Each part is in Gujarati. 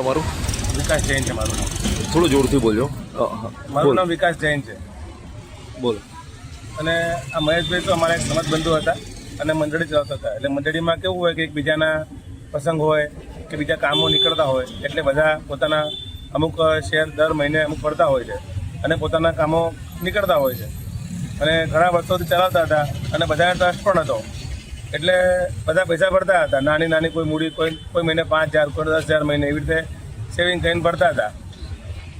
તમારું? વિકાસ જૈન છે મારું નામ. થોડું જોરથી બોલજો. મારું નામ વિકાસ જૈન છે. બોલો. અને આ મહેશભાઈ તો અમારા એક સમજબંધુ હતા અને મંડળી ચલાવતા હતા. એટલે મંડળીમાં કેવું હોય કે એકબીજાના પ્રસંગ હોય કે બીજા કામો નીકળતા હોય એટલે બધા પોતાના અમુક શેર દર મહિને અમુક પડતા હોય છે અને પોતાના કામો નીકળતા હોય છે અને ઘણા વર્ષોથી ચલાવતા હતા અને બધાને ટ્રસ્ટ પણ હતો એટલે બધા પૈસા ભરતા હતા. નાની નાની કોઈ મૂડી કોઈ મહિને 5,000 કોઈ 10,000 મહિને એવી રીતે સેવિંગ કરીને ભરતા હતા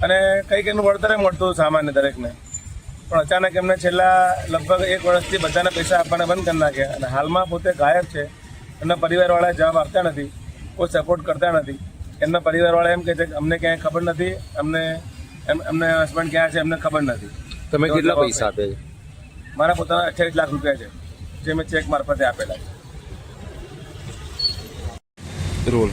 અને કંઈક એનું વળતરે મળતું સામાન્ય દરેકને. પણ અચાનક એમને છેલ્લા લગભગ 1 વર્ષથી બધાને પૈસા આપવાના બંધ કરી નાખ્યા અને હાલમાં પોતે ગાયબ છે. એમના પરિવારવાળા જવાબ આપતા નથી, કોઈ સપોર્ટ કરતા નથી. એમના પરિવારવાળા એમ કહે છે કે અમને ક્યાંય ખબર નથી, એમને હસબન્ડ ક્યાં છે એમને ખબર નથી. તમે કેટલા પૈસા આપ્યા છે? મારા પોતાના 28 લાખ રૂપિયા છે જે મેં ચેક મારફતે આપેલા છે. રોલ.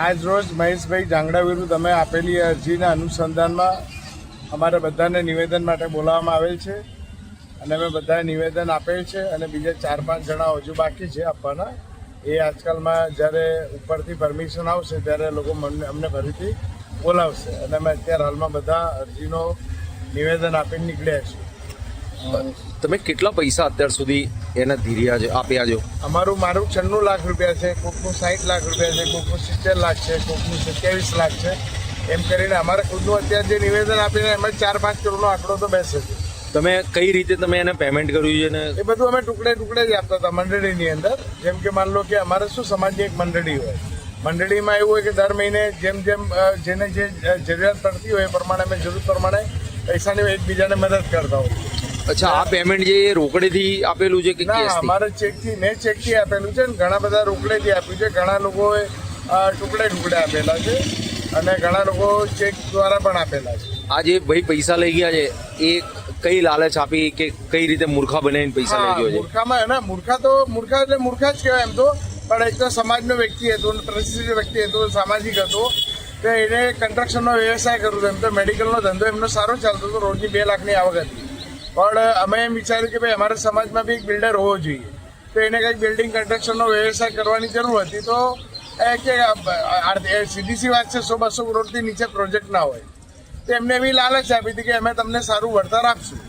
આજ રોજ મહેશભાઈ જાંગડા વિરુદ્ધ અમે આપેલી અરજીના અનુસંધાનમાં અમારે બધાને નિવેદન માટે બોલાવવામાં આવેલ છે અને અમે બધાએ નિવેદન આપેલ છે અને બીજા 4-5 જણા હજુ બાકી છે આપવાના. એ આજકાલમાં જ્યારે ઉપરથી પરમિશન આવશે ત્યારે લોકો અમને ફરીથી બોલાવશે અને અમે અત્યારે હાલમાં બધા અરજીનો નિવેદન આપીને નીકળ્યા છીએ. તમે કેટલા પૈસા અત્યાર સુધી એને ધીર્યા છે, આપ્યા છો? મારું 96 લાખ રૂપિયા છે, કોકનું 60 લાખ રૂપિયા છે, કોકનું 70 લાખ છે, કોકનું 27 લાખ છે. એમ કરીને અમારે ખુદનું અત્યારે જે નિવેદન આપીને એમાં 4-5 કરોડનો આંકડો તો બેસે છે. તમે કઈ રીતે તમે એને પેમેન્ટ કર્યું છે? ને એ બધું અમે ટુકડે જ આપતા હતા મંડળીની અંદર. જેમ કે માન લો કે અમારે શું સમાજની એક મંડળી હોય, મંડળીમાં એવું હોય કે દર મહિને જેમ જેને જે જરૂરિયાત પડતી હોય એ પ્રમાણે અમે જરૂર પ્રમાણે પૈસાની એકબીજાને મદદ કરતા હોય. અચ્છા, આ પેમેન્ટ જે રોકડેથી આપેલું છે કે કેશથી? અમારે મેં ચેકથી આપેલું છે ને ઘણા બધા રોકડેથી આપ્યું છે. ઘણા લોકોએ ટુકડે આપેલા છે અને ઘણા લોકો ચેક દ્વારા પણ આપેલા છે. આ જે ભાઈ પૈસા લઈ ગયા છે એ કઈ લાલચ આપી કે કઈ રીતે મૂર્ખા બનાવીને પૈસા લઈ ગયો છે? મૂર્ખા એટલે મૂર્ખા જ કહેવાય એમ તો. પણ એક તો સમાજનો વ્યક્તિ હતો, પ્રતિષ્ઠિત વ્યક્તિ હતો, સામાજિક હતો. તો એને કન્સ્ટ્રક્શનનો વ્યવસાય કરતો હતો. એમ તો મેડિકલનો ધંધો એમનો સારો ચાલતો હતો, રોજની 2 લાખની આવક હતી. પણ અમે એમ વિચાર્યું કે ભાઈ અમારા સમાજમાં બી એક બિલ્ડર હોવો જોઈએ, તો એને કંઈક બિલ્ડિંગ કન્સ્ટ્રક્શનનો વ્યવસાય કરવાની જરૂર હતી. તો કે સીધી વાત છે, 100-200 કરોડથી નીચે પ્રોજેક્ટ ના હોય. તો એમને એવી લાલચ આપી હતી કે અમે તમને સારું વળતર આપશું.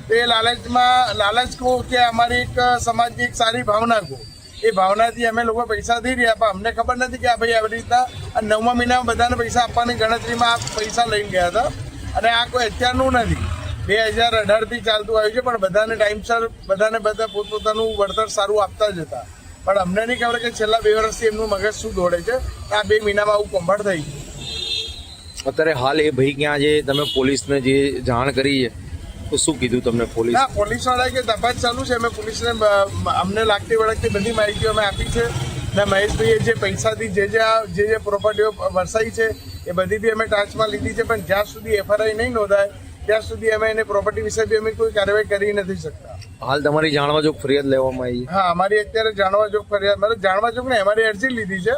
તો એ લાલચ કહો કે અમારી એક સમાજની એક સારી ભાવના કહો, એ ભાવનાથી અમે લોકો પૈસા દઈ રહ્યા. પણ અમને ખબર નથી કે આ ભાઈ આવી રીતના 9મા મહિનામાં બધાને પૈસા આપવાની ગણતરીમાં આ પૈસા લઈને ગયા હતા. અને આ કોઈ અત્યારનું નથી, 2018થી ચાલતું આવ્યું છે. પણ બધાને ટાઈમસર બધા પોતપોતાનું વળતર સારું આપતા જ હતા. પણ અમને નહીં ખબર કે છેલ્લા 2 વર્ષથી એમનું મગજ શું દોડે છે. આ 2 મહિનામાં આવું કોમ્બાડ થઈ ગયું. અત્યારે હાલ એ ભાઈ ક્યાં છે? તમે પોલીસને જે જાણ કરી છે તો શું કીધું તમને પોલીસ? ના, પોલીસવાળાએ કે તપાસ ચાલુ છે. અમે પોલીસને અમને લાગતી વળગતી બધી માહિતીઓ અમે આપી છે. ને મહેશભાઈએ જે પૈસાથી જે પ્રોપર્ટીઓ વરસાઈ છે એ બધી બી અમે ટાચમાં લીધી છે. પણ જ્યાં સુધી FRI નહીં નોંધાય ત્યાં સુધી અમે એને પ્રોપર્ટી વિશે બી અમે કોઈ કાર્યવાહી કરી નથી શકતા. હાલ તમારી જાણવા જોગ ફરિયાદ લેવામાં આવી? હા, અમારી અત્યારે જાણવા જોગ ફરિયાદ, જાણવા જોગ ને અમારી અરજી લીધી છે.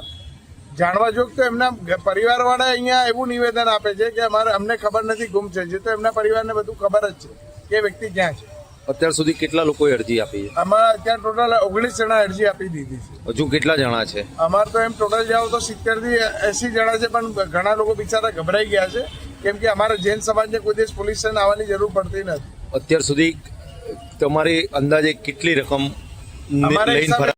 જાણવા જોગ તો એમના પરિવારવાળા અહીંયા એવું નિવેદન આપે છે કે અમને ખબર નથી, ગુમ છે. જે તો એમના પરિવારને બધું ખબર જ છે કે વ્યક્તિ ક્યાં છે. અત્યાર સુધી કેટલા લોકોએ અરજી આપી છે? અમારા અત્યારે ટોટલ 19 જણા અરજી આપી દીધી છે. હજુ કેટલા જણા છે? અમારે તો એમ ટોટલ જાઓ તો 70થી 80 જણા છે. પણ ઘણા લોકો બિચારા ગભરાઈ ગયા છે કેમ કે અમારા જૈન સમાજને કોઈ દિવસ પોલીસ સ્ટેશન આવવાની જરૂર પડતી નથી. અત્યાર સુધી તમારી અંદાજે કેટલી રકમ લઈને ફરાર?